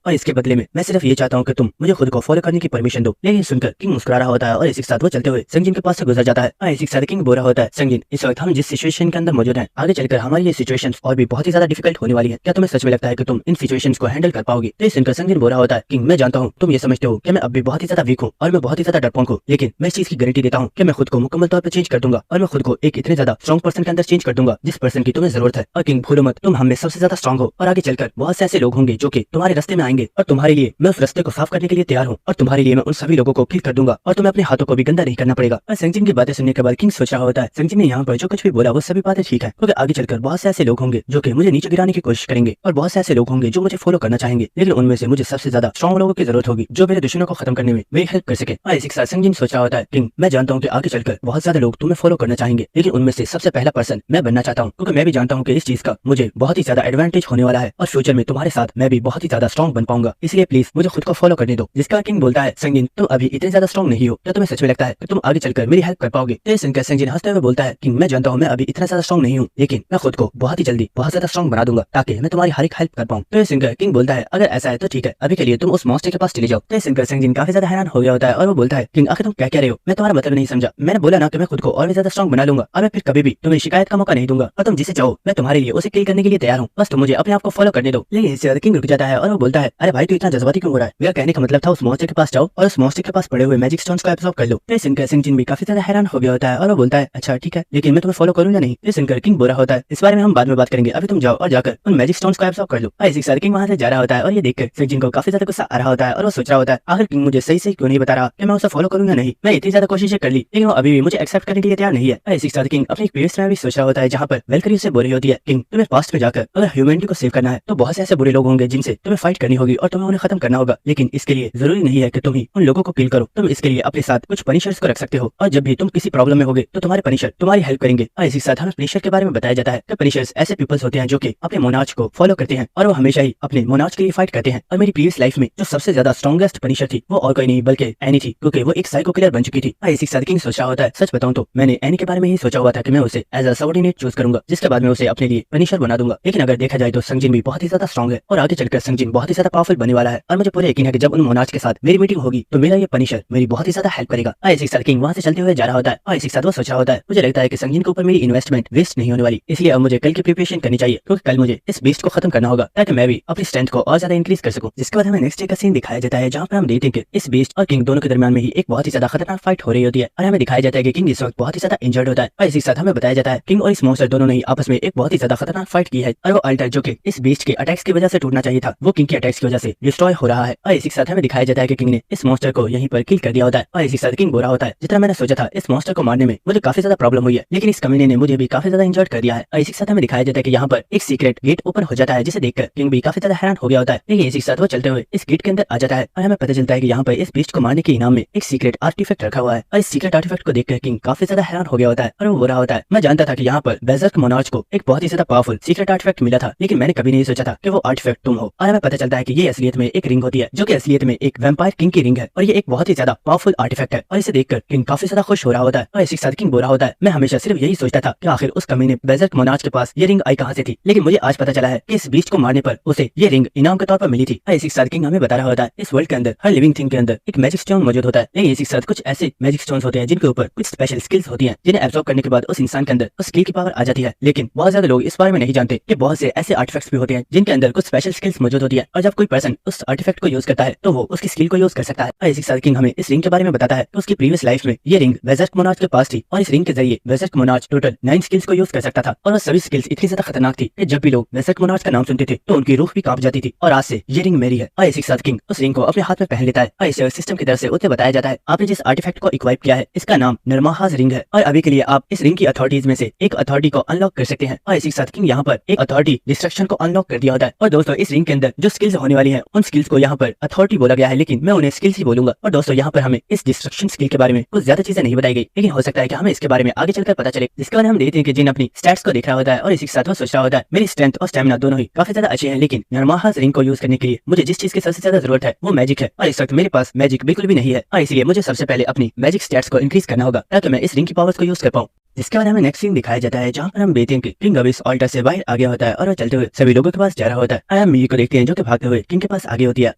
और इसके बदले में मैं सिर्फ ये चाहता हूँ कि तुम मुझे खुद को फॉलो करने की परमिशन दो। लेकिन सुनकर किंग मुस्कुरा रहा होता है और इसी के साथ वो चलते हुए संगजिन के पास से गुजर जाता है। और इसी के साथ किंग बोल रहा होता है, संगजिन इस वक्त हम जिस सिचुएशन के अंदर मौजूद हैं, आगे चलकर हमारी ये सिचुएशन और भी बहुत ही ज्यादा डिफिकल्ट होने वाली है। क्या तुम्हें सच में लगता है कि तुम इन सिचुएशंस को हैंडल कर पाओगे? तो सुनकर संगजिन बोल रहा होता है, किंग मैं जानता हूँ तुम ये समझते हो कि मैं अब भी बहुत ही ज्यादा वीक हूँ और मैं बहुत ही ज्यादा डरपोक हूँ, लेकिन मैं इस चीज की गारंटी देता हूँ कि मैं खुद को मुकम्मल तौर पर चेंज कर दूंगा और मैं खुद को एक इतने ज्यादा स्ट्रॉन्ग पर्सन के अंदर चेंज कर दूंगा जिस पर्सन की तुम्हें जरूरत है। और किंग भूलो मत, तुम हमें सबसे ज्यादा स्ट्रॉन्ग हो और आगे चलकर बहुत से ऐसे लोग होंगे जो कि तुम्हारे रास्ते में आएंगे और तुम्हारे लिए मैं उस रास्ते को साफ करने के लिए तैयार हूँ और तुम्हारे लिए मैं उन सभी लोगों को किल कर दूंगा और तुम्हें अपने हाथों को भी गंदा नहीं करना पड़ेगा। और संगजिन की बातें सुनने के बाद किंग सोच रहा होता है, संगजिन ने यहाँ पर जो कुछ भी बोला वो सभी बातें ठीक है, क्योंकि आगे चलकर बहुत से ऐसे लोग होंगे जो कि मुझे नीचे गिराने की कोशिश करेंगे और बहुत से ऐसे लोग होंगे जो मुझे फॉलो करना चाहेंगे, लेकिन उनमें से मुझे सबसे ज्यादा स्ट्रॉन्ग लोगों की जरूरत होगी जो मेरे दुश्मनों को खत्म करने में मेरी हेल्प कर सके। और इसी के साथ संगजिन सोच रहा होता है, किंग मैं जानता हूँ कि आगे चलकर बहुत ज्यादा लोग तुम्हें फॉलो करना चाहेंगे, लेकिन उनमें से सबसे पहला पर्सन मैं बनना चाहता हूँ, क्योंकि मैं भी जानता हूँ कि इस चीज का मुझे बहुत ही ज्यादा एडवांटेज होने वाला है और फ्यूचर में तुम्हारे साथ मैं भी बहुत ही ज्यादा स्ट्रॉन्ग बन पाऊंगा, इसलिए प्लीज मुझे खुद को फॉलो करने दो। जिसका किंग बोलता है, संगजिन तुम अभी इतने ज्यादा स्ट्रॉन्ग नहीं हो, क्या तुम्हें सच में लगता है कि तुम आगे चलकर मेरी हेल्प कर पाओगे? तो सुनकर संगजिन हंसते हुए बोलता है, किंग मैं जानता हूँ मैं अभी इतना ज्यादा स्ट्रॉन्ग नहीं हूँ, लेकिन मैं खुद को बहुत ही जल्दी बहुत ज्यादा स्ट्रॉन्ग बना दूंगा ताकि मैं तुम्हारी हर एक हेल्प कर पाऊँ। तो सुनकर किंग बोलता है, अगर ऐसा है तो ठीक है, अभी के लिए तुम उस मॉन्स्टर के पास चले जाओ। तो सुनकर संगजिन काफी ज्यादा हैरान हो गया होता है और वो बोलता है, किंग आखिर तुम क्या कह रहे हो? मैं तुम्हारा मतलब नहीं समझा। मैंने बोला ना कि मैं खुद को और भी ज्यादा स्ट्रॉन्ग बना लूंगा और मैं फिर कभी भी तुम्हें शिकायत का मौका नहीं दूंगा और तुम जिसे चाहो मैं तुम्हारे लिए उसे किल करने के लिए तैयार हूँ, बस तुम मुझे अपने आप को फॉलो करने दो। लेकिन इससे किंग रुक जाता है और वो बोलता है, अरे भाई तू इतना जज्बाती क्यों हो रहा है? मेरा कहने का मतलब था उस मॉन्स्टर के पास जाओ और उस मॉन्स्टर के पास पड़े हुए मैजिक स्टोन्स को एब्जॉर्ब कर लो। तो सुनकर संगजिन भी काफी ज्यादा हैरान हो गया होता है और वो बोलता है, अच्छा ठीक है, लेकिन मैं तुम्हें फॉलो करूँ या नहीं? तो सुनकर किंग बोला होता है, इस बारे में हम बाद में बात करेंगे, अभी तुम जाओ और जाकर उन मैजिक स्टोन्स को एब्जॉर्ब कर लो। इसी साथ किंग वहां से जा रहा होता है और ये देखकर संगजिन को काफी ज्यादा गुस्सा आ रहा होता है और वो सोच रहा होता है, आखिर किंग मुझे सही से क्यों नहीं बता रहा कि मैं उसे फॉलो करूँ या नहीं? मैं इतनी ज्यादा कोशिशें कर ली लेकिन वो अभी भी मुझे एक्सेप्ट करने के लिए तैयार नहीं है। इसी साथ किंग अपनी प्रीवियस में भी सोच रहा होता है जहाँ पर वेलकरी उसे बोल रही होती है, किंग तुम्हें पास्ट में जाकर अगर ह्यूमैनिटी को सेव करना है तो बहुत से ऐसे बुरे लोग होंगे जिनसे तुम्हें फाइट करनी होगी और तुम्हें उन्हें खत्म करना होगा, लेकिन इसके लिए जरूरी नहीं है कि तुम ही उन लोगों को किल करो, तुम इसके लिए अपने साथ कुछ पनिशर्स को रख सकते हो और जब भी तुम किसी प्रॉब्लम में होगे तो तुम्हारे पनिशर तुम्हारी हेल्प करेंगे। और इसी साथ हमें पनिशर के बारे में बताया जाता है कि पनिशर्स ऐसे पीपल्स होते हैं जो कि अपने मोनार्च को फॉलो करते हैं और वो हमेशा ही अपने मोनार्च के लिए फाइट करते हैं। और मेरी प्रीवियस लाइफ में जो सबसे ज्यादा स्ट्रॉन्गेस्ट पनिशर थी वो और कोई नहीं बल्कि एनी थी, क्योंकि वो एक साइको किलर बन चुकी थी। इसी साथ किंग सोच रहा होता है, सच बताऊं तो मैंने एनी के बारे में ही सोचा हुआ था कि मैं उसे एज अ सबऑर्डिनेट चूज करूंगा, जिसके बाद मैं उसे अपने लिए पनिशर बना दूंगा, लेकिन अगर देखा जाए तो संगजिन भी बहुत ही ज्यादा स्ट्रॉन्ग है और आगे चलकर संगजिन बहुत ही ज्यादा पावरफुल बनने वाला है और मुझे पूरा यकीन है कि जब उन मोनार्च के साथ मेरी मीटिंग होगी तो मेरा ये पनिशर मेरी बहुत ही ज्यादा हेल्प करेगा। इसी साथ किंग वहां से चलते हुए जा रहा होता है और इसी साथ वो सोच रहा होता है, मुझे लगता है कि संगजिन के ऊपर मेरी इन्वेस्टमेंट वेस्ट नहीं होने वाली, इसलिए अब मुझे कल की प्रिपरेशन करनी चाहिए, क्योंकि कल मुझे इस बीस्ट को खत्म करना होगा ताकि मैं भी अपनी स्ट्रेंथ को और ज्यादा इंक्रीज कर सकूं। जिसके बाद हमें नेक्स्ट डे का सीन दिखाया जाता है जहां पर हम देखते हैं कि इस बीस्ट और किंग दोनों के दरमियान में ही एक बहुत ही ज्यादा खतरनाक फाइट हो रही होती है और हमें दिखाया जाता है कि किंग इस वक्त बहुत ही ज्यादा इंजर्ड होता है। और इसी साथ हमें बताया जाता है किंग और इस मॉन्स्टर दोनों ने आपस में एक बहुत ही ज्यादा खतरनाक फाइट की है और वो अल्टर जो कि इस बीस्ट के अटैक्स की वजह से टूटना चाहिए था वो किंग के अटैक्स की वजह से डिस्ट्रॉय हो रहा है। और इसी साथ हमें दिखाया जाता है कि किंग ने इस मॉन्स्टर को यहीं पर किल कर दिया होता है। और इसी साथ किंग बोल रहा होता है, जितना मैंने सोचा था इस मॉन्स्टर को मारने में मुझे काफी ज्यादा प्रॉब्लम हुई है, लेकिन इस कमीने ने मुझे भी काफी ज्यादा इंजर्ड कर दिया है। और इसी साथ हमें दिखाया जाता है कि यहाँ पर एक सीक्रेट गेट ओपन हो जाता है जिसे देखकर किंग भी काफी ज्यादा हैरान हो गया होता है, लेकिन इसी साथ वो चलते हुए इस गेट के अंदर आ जाता है और हमें पता चलता है कि यहाँ पर इस बीस्ट को मारने के इनाम में एक सीक्रेट आर्टिफैक्ट रखा हुआ है। और इस सीक्रेट आर्टिफैक्ट को देखकर किंग काफी ज्यादा हैरान हो गया होता है और वो बोल रहा होता है, मैं जानता था कि यहाँ पर बेजर्क मोनार्च को एक बहुत ही ज्यादा पावरफुल सीक्रेट आर्टिफैक्ट मिला था, लेकिन मैंने कभी नहीं सोचा था कि वो आर्टिफैक्ट तुम हो। और हमें पता चलता है कि ये असलियत में एक रिंग होती है जो कि असलियत में एक वैम्पायर किंग की रिंग है और ये एक बहुत ही ज्यादा पावरफुल आर्टिफैक्ट है। और इसे देखकर किंग काफी ज्यादा खुश हो रहा होता है और इसी साथ किंग बोल रहा होता है, मैं हमेशा सिर्फ यही सोचता था कि आखिर उस कमीने बेजर्क मोनार्च के पास ये रिंग आई कहां से थी, लेकिन मुझे आज पता चला है कि इस बीस्ट को मारने पर उसे ये रिंग इनाम के तौर पर मिली थी। और इसी साथ किंग हमें बता रहा होता है, इस वर्ल्ड के अंदर हर लिविंग थिंग के अंदर एक मैजिक स्टोन मौजूद होता है, लेकिन इसी साथ कुछ ऐसे मैजिक स्टोन्स होते हैं जिनके ऊपर कुछ स्पेशल स्किल्स होती हैं जिन्हें एब्जॉर्ब करने के बाद उस इंसान के अंदर उस स्किल की पावर आ जाती है। लेकिन बहुत ज्यादा लोग इस बारे में नहीं जानते कि बहुत से ऐसे आर्टिफैक्ट्स भी होते हैं जिनके अंदर कुछ स्पेशल स्किल्स मौजूद होती है और जब कोई पर्सन उस आर्टिफैक्ट को यूज करता है तो वो उसकी स्किल को यूज कर सकता है। और इसी साथ किंग हमें इस रिंग के बारे में बताता है कि उसकी प्रीवियस लाइफ में ये रिंग बेजर्क मोनार्च के पास थी और इस रिंग के जरिए बेजर्क मोनार्च टोटल 9 स्किल्स को यूज कर सकता था और वो सभी स्किल्स इतनी ज्यादा खतरनाक थी कि जब भी लोग बेजर्क मोनार्च का नाम सुनते थे तो उनकी रूह भी कांप जाती थी। और आज से ये रिंग मेरी है। और इसी साथ किंग उस रिंग को अपने हाथ में पहन लेता है और इसे सिस्टम की तरफ से उसे बताया जाता है, आपने जिस आर्टिफैक्ट को इक्वाइप किया है इसका नाम नरमाहाज रिंग है और अभी के लिए आप इस रिंग की अथॉरिटीज में से एक अथॉरिटी को अनलॉक कर सकते हैं। और इसी साथ किंग यहाँ पर एक अथॉरिटी डिस्ट्रक्शन को अनलॉक कर दिया होता है। और दोस्तों इस रिंग के अंदर जो स्किल्स होने वाली है उन स्किल्स को यहाँ पर अथॉरिटी बोला गया है, लेकिन मैं उन्हें स्किल्स ही बोलूंगा। और दोस्तों यहाँ पर हमें इस डिस्ट्रक्शन स्किल के बारे में कुछ ज्यादा चीजें नहीं बताई गई, लेकिन हो सकता है कि हमें इसके बारे में आगे चलकर पता चले। जिसके बाद हम देखते हैं कि जिन अपनी स्टैट्स को देख रहा होता है और इसी के साथ वो सोच रहा होता है, मेरी स्ट्रेंथ और स्टेमिना दोनों ही काफी ज्यादा अच्छे हैं, लेकिन नरमाहाज रिंग को यूज करने के लिए मुझे जिस चीज की सबसे ज्यादा जरूरत है वो मैजिक है और इस वक्त मेरे पास मैजिक बिल्कुल भी नहीं है। और इसलिए मुझे सबसे पहले अपनी मैजिक स्टैट्स को इंक्रीज करना होगा ताकि मैं इस रिंग की पावर्स को यूज कर पाऊँ। जिसके बाद हमें नेक्स्ट सीन दिखाया जाता है जहाँ पर हम देखते हैं कि किंग अभी इस ऑल्टर से बाहर आ गया होता है और वो चलते हुए सभी लोगों के पास जा रहा होता है। हम मिही को देखते हैं जो कि भागते हुए किंग के पास आगे होती है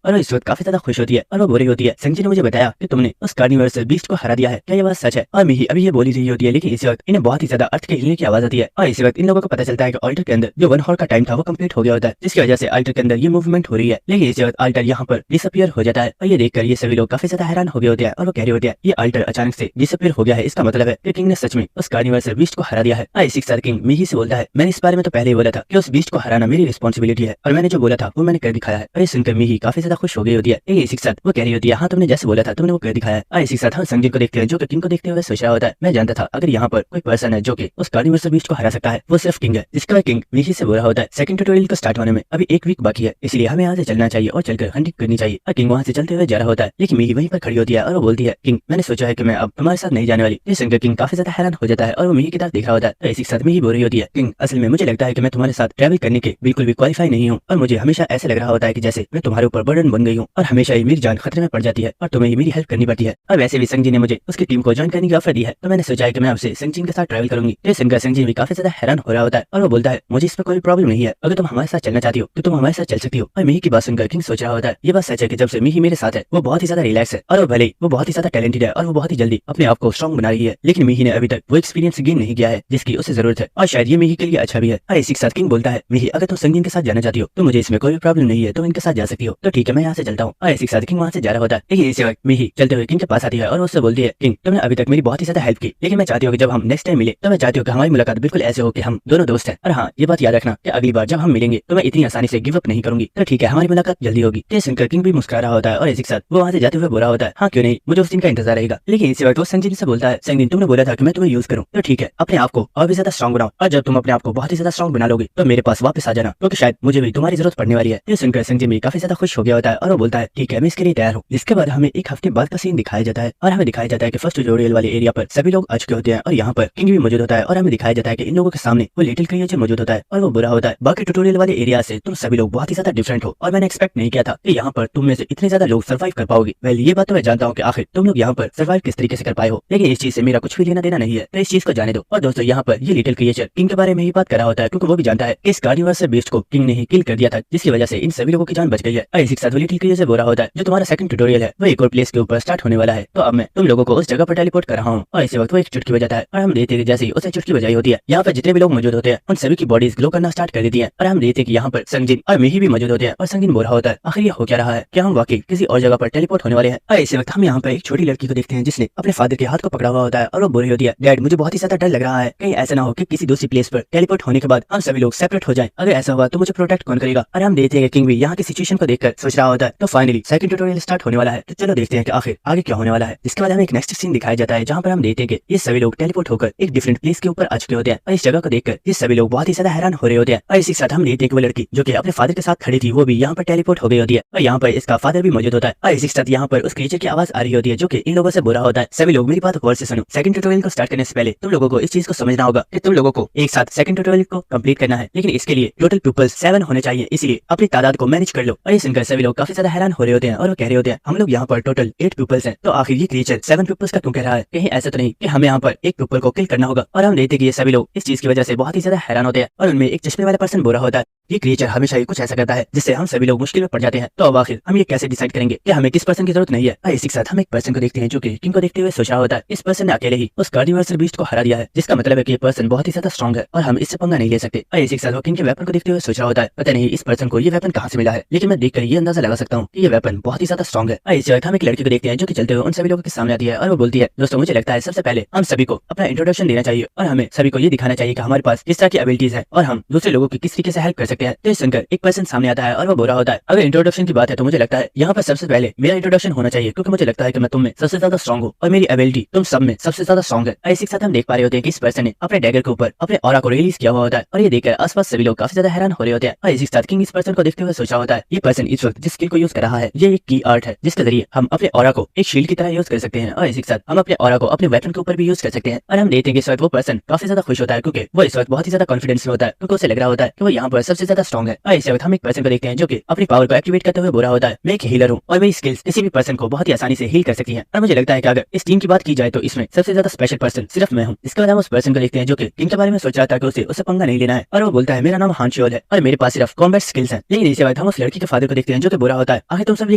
और वो इस वक्त काफी ज्यादा खुश होती है और वो बोल रही होती है, संजय ने मुझे बताया कि तुमने उस कार्निवर्स बीस्ट को हरा दिया है, क्या ये बात सच है? और मिही अभी ये बोली रही होती है, लेकिन इसी वक्त इन्हें बहुत ही ज्यादा अर्थ के हिलने की आवाज आती है और इसी वक्त इन लोगों को पता चलता है कि ऑल्टर के अंदर जो 1 हॉर का टाइम था वो कंप्लीट हो गया होता है, जिसकी वजह से ऑल्टर के अंदर ये मूवमेंट हो रही है। लेकिन इसी वक्त ऑल्टर यहाँ पर डिसअपियर हो जाता है और ये देखकर ये सभी लोग काफी ज्यादा हैरान हो गए होते हैं और वो कह रहे होते हैं ये ऑल्टर अचानक से डिसअपियर हो गया है, इसका मतलब है कि किंग ने सच में उस कार्निवर्स बीस्ट को हरा दिया है। आई सिक्स किंग मिही से बोलता है, मैंने इस बारे में तो पहले ही बोला था कि उस बीस्ट को हराना मेरी रिस्पॉन्सिबिलिटी है और मैंने जो बोला था वो मैंने कर दिखाया है। और ये सुनकर मिही काफी ज्यादा खुश हो गई होती है। ये सिक्स वो कह रही होती है, हाँ तुमने जैसे बोला था तुमने वो कर दिखाया है। आई सिक्स हम संजय को देखते हैं जो कि किंग को देखते हुए सोच रहा होता है, मैं जानता था अगर यहाँ पर कोई पर्सन है जो कि उस कार्निवर्स बीस्ट को हरा सकता है वो सिर्फ किंग है। जिसका किंग मिही से बोला होता है, सेकंड ट्यूटोरियल को स्टार्ट होने में अभी 1 वीक बाकी है, इसलिए हमें यहाँ से चलना चाहिए और चलकर हंटिंग करनी चाहिए। और किंग वहाँ से चलते हुए जा रहा होता है, लेकिन मिही वहीं पर खड़ी होती है और वो बोलती है, किंग मैंने सोचा है कि मैं अब तुम्हारे साथ नहीं जाने वाली। ये सुनकर किंग काफी ज्यादा हैरान हो जाता है और वो मिही की तरफ देख रहा होता है। तो इसी साथ मिही बोल रही होती है, किंग असल में मुझे लगता है कि मैं तुम्हारे साथ ट्रैवल करने के बिल्कुल भी क्वालिफाई नहीं हूँ और मुझे हमेशा ऐसे लग रहा होता है कि जैसे मैं तुम्हारे ऊपर बर्डन बन गई हूँ और हमेशा ही मेरी जान खतरे में पड़ जाती है और तुम्हें ही मेरी हेल्प करनी पड़ती है। और वैसे भी संजय ने मुझे उसकी टीम को ज्वाइन करने की ऑफर दी है, तो मैंने सोचा है कि मैं आपसे संजय के साथ ट्रैवल करूंगी। तो सुनकर संजय भी काफी ज्यादा हैरान हो रहा होता है और वो बोलता है, मुझे इसमें कोई प्रॉब्लम नहीं है, अगर तुम हमारे साथ चलना चाहती हो तो तुम हमारे साथ चल सकती हो। और मिही की बात सुनकर किंग सोच रहा होता है, ये बात सच है कि जब से मिही मेरे साथ है वो बहुत ही ज्यादा रिलैक्स है और वो भले वो बहुत ही ज्यादा टैलेंटेड है और वो बहुत ही जल्दी अपने आप को स्ट्रॉन्ग बना रही है, लेकिन मिही ने अभी तक वो एक्सपीरियंस गेन नहीं किया है जिसकी उसे जरूरत है और शायद ये मिही के लिए अच्छा भी है। और इसी के साथ किंग बोलता है, मिही अगर तुम संजय के साथ जाना चाहती हो तो मुझे इसमें कोई प्रॉब्लम नहीं है, तुम इनके साथ जा सकती हो। तो ठीक है मैं यहाँ से चलता हूँ। और इसी के साथ किंग वहाँ से जा रहा होता है, लेकिन इसी वक्त मिही चलते हुए किंग के पास आती है और उससे बोलती है, किंग तुमने अभी तक मेरी बहुत ही ज्यादा हेल्प की, लेकिन मैं चाहती हूँ कि जब हम नेक्स्ट टाइम मिले तो मैं चाहती हूँ कि हमारी मुलाकात बिल्कुल ऐसे हो कि हम दोनों दोस्त हैं। और हाँ ये बात याद रखना कि अगली बार जब हम मिलेंगे तो मैं इतनी आसानी से गिव अप नहीं करूंगी। तो ठीक है हमारी मुलाकात जल्दी होगी। तो सुनकर किंग भी मुस्कुरा रहा होता है और इसी के साथ वो वहाँ से जाते हुए बोल रहा होता है, हाँ क्यों नहीं, मुझे उस दिन का इंतजार रहेगा। लेकिन इसी वक्त वो संजय से बोलता है, संजय तुमने बोला था कि मैं तुम्हें यूज करूँ, तो ठीक है अपने आप को और भी ज्यादा स्ट्रॉन्ग बनाओ और जब तुम अपने आप को बहुत ही ज्यादा स्ट्रॉन्ग बना लोगे तो मेरे पास वापस आ जाना, क्योंकि शायद मुझे भी तुम्हारी जरूरत पड़ने वाली है। ये सुनकर संजय भी काफी ज्यादा खुश हो गया होता है और वो बोलता है, ठीक है मैं इसके लिए तैयार हूँ। इसके बाद हमें 1 हफ्ते बाद का सीन दिखाया जाता है और हमें दिखाया जाता है कि फर्स्ट ट्यूटोरियल वाले एरिया पर सभी लोग आ चुके होते हैं और यहाँ पर किंग भी मौजूद होता है और हमें दिखाया जाता है कि इन लोगों के सामने वो लिटिल क्रिएचर मौजूद होता है और वो बुरा होता है, बाकी ट्यूटोरियल वाले एरिया से तुम सभी लोग बहुत ही ज्यादा डिफरेंट हो और मैंने एक्सपेक्ट नहीं किया था कि यहाँ पर तुम में से इतने ज्यादा लोग सर्वाइव कर पाओगे। वेल ये बात तो मैं जानता हूँ कि आखिर तुम लोग यहाँ पर सर्वाइव किस तरीके से कर पाए हो, लेकिन इस चीज से मेरा कुछ भी लेना देना नहीं है, तो इस चीज को जाने दो। और दोस्तों यहाँ पर ये लिटिल क्रिएचर किंग के बारे में ही बात कर रहा होता है, क्योंकि वो भी जानता है कि इस कार्निवर्स बीस्ट को किंग ने ही किल कर दिया था, जिसकी वजह से इन सभी लोगों की जान बच गई है। इसी के साथ लिटिल क्रिएचर बोल रहा होता है, जो तुम्हारा सेकंड ट्यूटोरियल है वो एक और प्लेस के ऊपर स्टार्ट होने वाला है, तो अब मैं तुम लोगों को उस जगह पर टेलीपोर्ट कर रहा हूँ। और इसी वक्त वो एक चुटकी बजाता है और हम देखते हैं कि जैसे ही उसे चुटकी बजाई होती है यहाँ पर जितने भी लोग मौजूद होते हैं उन सभी की बॉडीज ग्लो करना स्टार्ट कर देती है और हम देखते हैं कि यहाँ पर संजिन और मिही भी मौजूद होते हैं और संजिन बोल रहा होता है, आखिर ये हो क्या रहा है, क्या हम वाकई किसी और जगह पर टेलीपोर्ट होने वाले हैं। और इसी वक्त हम यहाँ पर एक छोटी लड़की को देखते हैं जिसने अपने फादर के हाथ को पकड़ा हुआ होता है और वो बोल रही होती है, डैड मुझे बहुत ही ज्यादा डर लग रहा है, कहीं ऐसा ना हो कि किसी दूसरी प्लेस पर टेलीपोर्ट होने के बाद हम सभी लोग सेपरेट हो जाएं, अगर ऐसा हुआ तो मुझे प्रोटेक्ट कौन करेगा। और हम देखते हैं कि किंग भी यहाँ की सिचुएशन को देखकर सोच रहा होता है। तो फाइनली सेकंड ट्यूटोरियल स्टार्ट होने वाला है, तो चलो देखते हैं कि आखिर आगे क्या होने वाला है। इसके बाद हमें एक नेक्स्ट सीन दिखाया जाता है जहाँ पर हम देखते हैं कि ये सभी लोग टेलीपोर्ट होकर एक डिफरेंट प्लेस के ऊपर आ चुके होते हैं और इस जगह को देखकर ये सभी लोग बहुत ही ज्यादा हैरान हो रहे होते हैं। और इसी के साथ हम देखते हैं कि वो लड़की जो कि अपने फादर के साथ खड़ी थी वो भी यहाँ पर टेलीपोर्ट हो गई होती है और यहाँ पर इसका फादर भी मौजूद होता है। और इसी के साथ यहाँ पर उस क्रिएचर की आवाज आ रही होती है जो कि इन लोगों से बुरा होता है, सभी लोग मेरी बात गौर से सुनो, सेकंड ट्यूटोरियल को स्टार्ट करने से पहले तुम लोगों को इस चीज को समझना होगा कि तुम लोगों को एक साथ सेकंड ट्यूटोरियल को कंप्लीट करना है, लेकिन इसके लिए टोटल पीपल्स 7 होने चाहिए, इसलिए अपनी तादाद को मैनेज कर लो। और ये सुनकर सभी लोग काफी ज्यादा हैरान हो रहे होते हैं और वो कह रहे होते हैं, हम लोग यहाँ पर टोटल 8 पीपल्स हैं, तो आखिर ये क्रिएचर 7 पीपल्स का क्यों कह रहा है, कहीं ऐसा तो नहीं कि हमें यहाँ पर एक पीपल को किल करना होगा। और हम देखते हैं कि ये सभी लोग इस चीज की वजह से बहुत ही ज्यादा हैरान होते हैं और उनमें एक चश्मे वाला पर्सन बोल रहा होता है, ये क्रिएचर हमेशा ही कुछ ऐसा करता है जिससे हम सभी लोग मुश्किल में पड़ जाते हैं, तो अब आखिर हम ये कैसे डिसाइड करेंगे कि हमें किस पर्सन की जरूरत नहीं है। इसी के साथ हम एक पर्सन को देखते हैं जो कि किंग को देखते हुए सोच रहा होता है, इस पर्सन ने अकेले ही उस कार्निवर्स बीस्ट को हरा दिया है, जिसका मतलब है कि ये पर्सन बहुत ही ज्यादा स्ट्रॉन्ग है और हम इससे पंगा नहीं ले सकते। इसी के साथ वो किंग के वेपन को देखते हुए सोच रहा होता है, पता नहीं इस पर्सन को ये वेपन कहाँ से मिला है, लेकिन मैं देखकर ये अंदाजा लगा सकता हूँ कि ये वेपन बहुत ही ज्यादा स्ट्रॉन्ग है। इसी वक्त हम एक लड़की को देखते हैं जो कि चलते हुए उन सभी लोगों के सामने आती है और वो बोलती है, दोस्तों मुझे लगता है सबसे पहले हम सभी को अपना इंट्रोडक्शन देना चाहिए और हमें सभी को ये दिखाना चाहिए कि हमारे पास किस तरह की एबिलिटीज है और हम दूसरे लोगों की किस तरीके से हेल्प कर सकते हैं। तो सुनकर एक पर्सन सामने आता है और वो बोल रहा होता है, अगर इंट्रोडक्शन की बात है तो मुझे लगता है यहाँ पर सबसे पहले मेरा इंट्रोडक्शन होना चाहिए, क्योंकि मुझे लगता है कि मैं तुम में सबसे ज्यादा स्ट्रॉन्ग हूँ और मेरी एबिलिटी तुम सब में सबसे ज्यादा स्ट्रॉन्ग है। इसी के साथ हम देख पा रहे होते हैं कि इस पर्सन ने अपने डैगर के ऊपर अपने ऑरा को रिलीज किया हुआ होता है और ये देखकर आसपास सभी लोग काफी ज्यादा हैरान हो रहे होते हैं। और इसी के साथ किंग इस पर्सन को देखते हुए सोचा होता है, ये पर्सन इस वक्त जिस स्किल को यूज कर रहा है ये एक की आर्ट है जिसके जरिए हम अपने ऑरा को एक शील्ड की तरह यूज कर सकते हैं और इसी के साथ हम अपने ऑरा को अपने वेपन के ऊपर भी यूज कर सकते हैं। और हम देखते हैं कि इस वक्त वो पर्सन काफी ज्यादा खुश होता है क्योंकि वो इस वक्त बहुत ही ज्यादा कॉन्फिडेंस में होता है, क्योंकि उसे लग रहा होता है कि वो यहाँ पर सबसे सबसे ज्यादा स्ट्रॉन्ग है। और इसी वक्त हम एक पर्सन को देखते हैं जो कि अपनी पावर को एक्टिवेट करते हुए बोल रहा होता है, मैं एक हीलर हूँ और मेरी स्किल्स किसी भी पर्सन को बहुत ही आसानी से हील कर सकती है। और मुझे लगता है कि अगर इस टीम की बात की जाए तो इसमें सबसे ज्यादा स्पेशल पर्सन सिर्फ मैं हूँ। इसके बाद हम उस पर्सन को देखते हैं जो कि किंग के बारे में सोच रहा था कि उसे पंगा नहीं लेना है और वो बोलता है मेरा नाम हान शियोल है और मेरे पास सिर्फ कॉम्बैट स्किल्स हैं। लेकिन इसी वक्त हम उस लड़की के फादर को देखते हैं जो कि बुरा होता है, आखिर तुम सब ये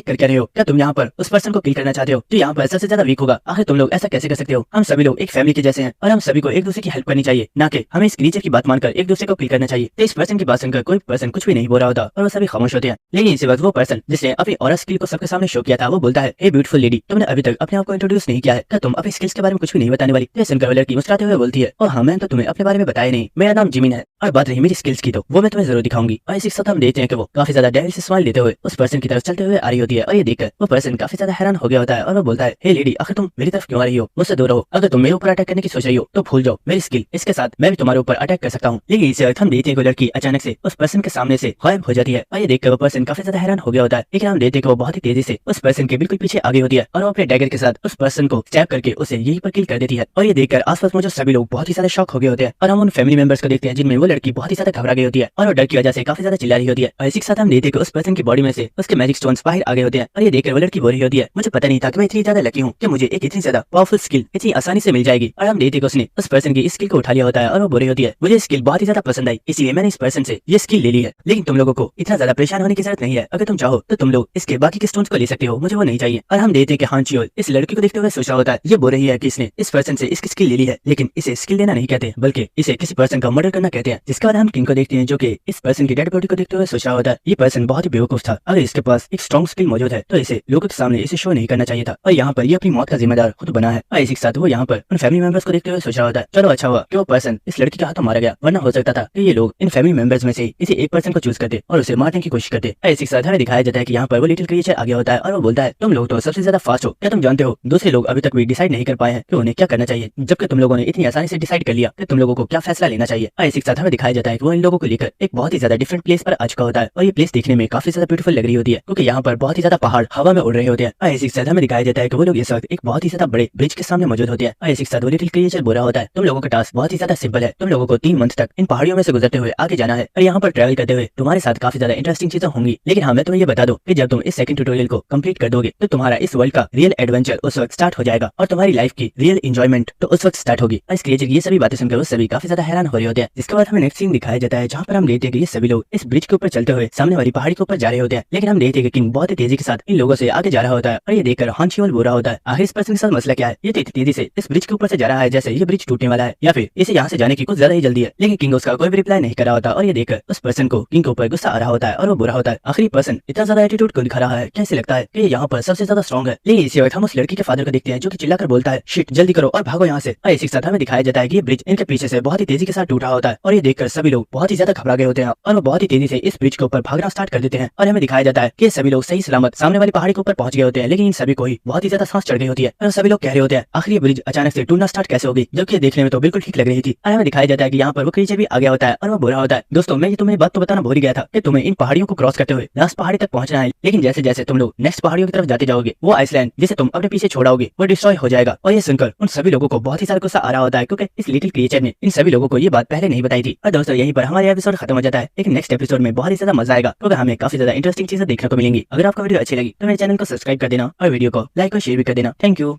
कर रहे हो? क्या तुम यहाँ पर उस पर्सन को किल करना चाहते हो जो यहाँ पर सबसे ज्यादा वीक होगा? आखिर तुम लोग ऐसा कैसे कर सकते हो? हम सभी लोग एक फैमिली के जैसे हैं और हम सभी को एक दूसरे की हेल्प करनी चाहिए, ना कि हमें इस क्रीचर की बात मानकर एक दूसरे को किल करना चाहिए। तो इस पर्सन की बात सुनकर कोई पर्सन कुछ भी नहीं बोल रहा होता और वो सभी खामोश होते हैं। लेकिन इसी वक्त वो पर्सन जिसने अपनी ऑरा स्किल को सबके सामने शो किया था वो बोलता है, हे ब्यूटीफुल लेडी, तुमने अभी तक अपने आप को इंट्रोड्यूस नहीं किया है, क्या तुम अपनी स्किल्स के बारे में कुछ भी नहीं बताने वाली? तो सुनकर वो लड़की मुस्कुराते हुए बोलती है, और हाँ मैंने तो तुम्हें अपने बारे में बताया नहीं, मेरा नाम जिमिन है और बात रही मेरी स्किल्स की तो वो मैं तुम्हें जरूर दिखाऊंगी। और इसी के साथ हम देखते हैं कि वो काफी ज्यादा डेविल से स्माइल देते हुए उस पर्सन की तरफ चलते हुए आ रही होती है और ये देखकर वो पर्सन काफी ज्यादा हैरान हो गया होता है और वो बोलता है, हे लेडी, आखिर तुम मेरी तरफ क्यों आ रही हो? मुझसे दूर रहो, अगर तुम मेरे ऊपर अटैक करने की सोच रही हो तो भूल जाओ मेरी स्किल, इसके साथ मैं भी तुम्हारे ऊपर अटैक कर सकता हूँ। लेकिन इसी वक्त हम देखते हैं कि लड़की अचानक से उस पर्सन के सामने से गायब हो जाती है और ये देखकर वो पर्सन काफी ज्यादा हैरान हो गया होता है। लेकिन हम देखते हैं कि वो बहुत ही तेजी से उस पर्सन के बिल्कुल पीछे आ गई होती है और वो अपने डैगर के साथ उस पर्सन को स्टैब करके उसे यहीं पर किल कर देती है। और ये देखकर आसपास मौजूद सभी लोग बहुत ही ज्यादा शॉक हो गए होते हैं और हम उन फैमिली मेंबर्स को देखते हैं जिनमें वो लड़की बहुत ही ज्यादा घबरा गई होती है और वो डर की वजह से काफी ज्यादा चिल्ला रही होती है। और इसी के साथ हम देखते हैं कि उस पर्सन की बॉडी में से उसके मैजिक स्टोन्स बाहर आ गए होते हैं और ये देखकर वो लड़की बोल रही होती है, मुझे पता नहीं था कि मैं इतनी ज्यादा लकी हूँ कि मुझे एक इतनी ज्यादा पावरफुल स्किल इतनी आसानी से मिल जाएगी। और हम देखते हैं कि उसने उस पर्सन की स्किल को उठा लिया होता है और वो बोल रही होती है, मुझे स्किल बहुत ही ज्यादा पसंद आई, इसलिए मैंने इस पर्सन से ये स्किल ले ली है। लेकिन तुम लोगों को इतना ज्यादा परेशान होने की जरूरत नहीं है, अगर तुम चाहो तो तुम लोग इसके बाकी के स्टोन्स को ले सकते हो, मुझे वो नहीं चाहिए। और हम देखते हैं कि हान शियोल इस लड़की को देखते हुए सोच रहा होता है, ये बोल रही है कि इसने इस पर्सन से इसकी स्किल ले ली है, लेकिन इसे स्किल लेना नहीं कहते बल्कि इसे किसी पर्सन का मर्डर करना कहते हैं। जिसके बाद हम किंग को देखते हैं जो कि इस पर्सन की डेड बॉडी को देखते हुए सोच रहा होता है, ये पर्सन बहुत ही बेवकूफ था, अगर इसके पास एक स्ट्रॉन्ग स्किल मौजूद है तो इसे लोगों के सामने इसे शो नहीं करना चाहिए था और यहाँ पर ये अपनी मौत का जिम्मेदार खुद बना है। और इसी के साथ वो यहाँ पर उन फैमिली मेंबर्स को देखते हुए सोच रहा होता है, चलो अच्छा हुआ कि वो पर्सन इस लड़की के हाथों मारा गया, वरना हो सकता था कि ये लोग इन फैमिली मेंबर्स में से किसी एक पर्सन को चूज करते और उसे मारने की कोशिश करते। इसी के साथ हमें दिखाया जाता है कि यहाँ पर वो लिटिल क्रिएचर आ गया होता है और वो बोलता है, तुम लोग तो सबसे ज्यादा फास्ट हो, क्या तुम जानते हो दूसरे लोग अभी तक भी डिसाइड नहीं कर पाए हैं कि उन्हें क्या करना चाहिए, जबकि तुम लोगों ने इतनी आसानी से डिसाइड कर लिया कि तुम लोगों को क्या फैसला लेना चाहिए। इसी के साथ हमें दिखाया जाता है कि वो इन लोगों को लेकर एक बहुत ही ज्यादा डिफरेंट प्लेस पर आ चुका होता है और ये प्लेस देखने में काफी ज्यादा ब्यूटीफुल लग रही होती है क्योंकि यहाँ पर बहुत ही ज्यादा पहाड़ हवा में उड़ रहे होते हैं। इसी के साथ हमें दिखाया जाता है कि वो लोग इस वक्त एक बहुत ही ज्यादा बड़े ब्रिज के सामने मौजूद होते हैं। इसी के साथ वो लिटिल क्रिएचर बोल रहा होता है, तुम लोगों का टास्क बहुत ही ज्यादा सिंपल है, तुम लोगों को 3 मंथ तक इन पहाड़ियों में से गुजरते हुए आगे जाना है और यहाँ पर ट्रैवल करते हुए तुम्हारे साथ काफी ज्यादा इंटरेस्टिंग चीजें होंगी। लेकिन हाँ, मैं तुम्हें ये बता दूं कि जब तुम इस सेकंड ट्यूटोरियल को कंप्लीट कर दोगे तो तुम्हारा इस वर्ल्ड का रियल एडवेंचर उस वक्त स्टार्ट हो जाएगा और तुम्हारी लाइफ की रियल एंजॉयमेंट तो उस वक्त स्टार्ट होगी। इस क्रिएचर की ये सभी बातें सुनकर वो सभी काफी ज्यादा हैरान हो रहे होते हैं। जिसके बाद हमें नेक्स्ट सीन दिखाया जाता है जहाँ पर हम देखते हैं कि ये सभी लोग इस ब्रिज के ऊपर चलते हुए सामने वाली पहाड़ी के ऊपर जा रहे होते हैं। लेकिन हम देखते हैं कि किंग बहुत ही तेजी के साथ इन लोगों से आगे जा रहा होता है और ये देखकर हान शियोल बोल रहा होता है, आखिर इस पर्सन के साथ मसला क्या है, ये तो इतनी तेजी से इस ब्रिज के ऊपर से जा रहा है जैसे ये ब्रिज टूटने वाला है या फिर इसे यहाँ से जाने की कुछ ज्यादा ही जल्दी है। लेकिन किंग उसका कोई भी रिप्लाई नहीं कर रहा होता और ये देखकर उस पर्सन को किंग के ऊपर गुस्सा आ रहा होता है और वो बुरा होता है, आखिरी पर्सन इतना ज्यादा एटीट्यूड क्यों दिखा रहा है, कैसे लगता है कि ये यहाँ पर सबसे ज्यादा स्ट्रॉन्ग है। लेकिन इसी वक्त हम उस लड़की के फादर को देखते हैं जो कि चिल्लाकर बोलता है, शिट, जल्दी करो और भागो यहाँ से। इसी के साथ हमें दिखाया जाता है कि ये ब्रिज इनके पीछे से बहुत ही तेजी के साथ टूट रहा होता है और ये देखकर सभी लोग बहुत ही ज्यादा घबरा गए होते हैं और वो बहुत ही तेजी से इस ब्रिज के ऊपर भागना स्टार्ट कर देते हैं। और हमें दिखाया जाता है कि सभी लोग सही सलामत सामने वाली पहाड़ी के ऊपर पहुंच गए होते हैं। लेकिन इन सभी को ही बहुत ही ज्यादा सांस चढ़ गई होती है और सभी लोग कह रहे होते हैं, आखिर ये ब्रिज अचानक से टूटना स्टार्ट कैसे होगी, जबकि देखने में तो बिल्कुल ठीक लग रही थी। और हमें दिखाया जाता है कि यहाँ पर वो क्रीचर भी आ गया होता है और वो बुरा होता है, दोस्तों मैं ये तुम्हें बात तो बताना भूल ही गया था कि तुम्हें इन पहाड़ियों को क्रॉस करते हुए लास्ट पहाड़ी तक पहुंचना है। लेकिन जैसे जैसे तुम लोग नेक्स्ट पहाड़ियों की तरफ जाते जाओगे वो आइसलैंड जिसे तुम अपने पीछे छोड़ाओगे वो डिस्ट्रॉय हो जाएगा। और ये सुनकर उन सभी लोगों को बहुत ही सारा गुस्सा आ रहा होता है क्योंकि इस लिटिल क्रिएचर ने इन सभी लोगों को ये बात पहले नहीं बताई थी। और दोस्तों यहीं पर हमारा एपिसोड खत्म हो जाता है, लेकिन नेक्स्ट एपिसोड में बहुत ही ज्यादा मजा आएगा क्योंकि हमें काफी ज्यादा इंटरेस्टिंग चीजें देखने को मिलेंगी। अगर आपको वीडियो अच्छी लगी तो मेरे चैनल को सब्सक्राइब कर देना और वीडियो को लाइक और शेयर भी कर देना। Thank you.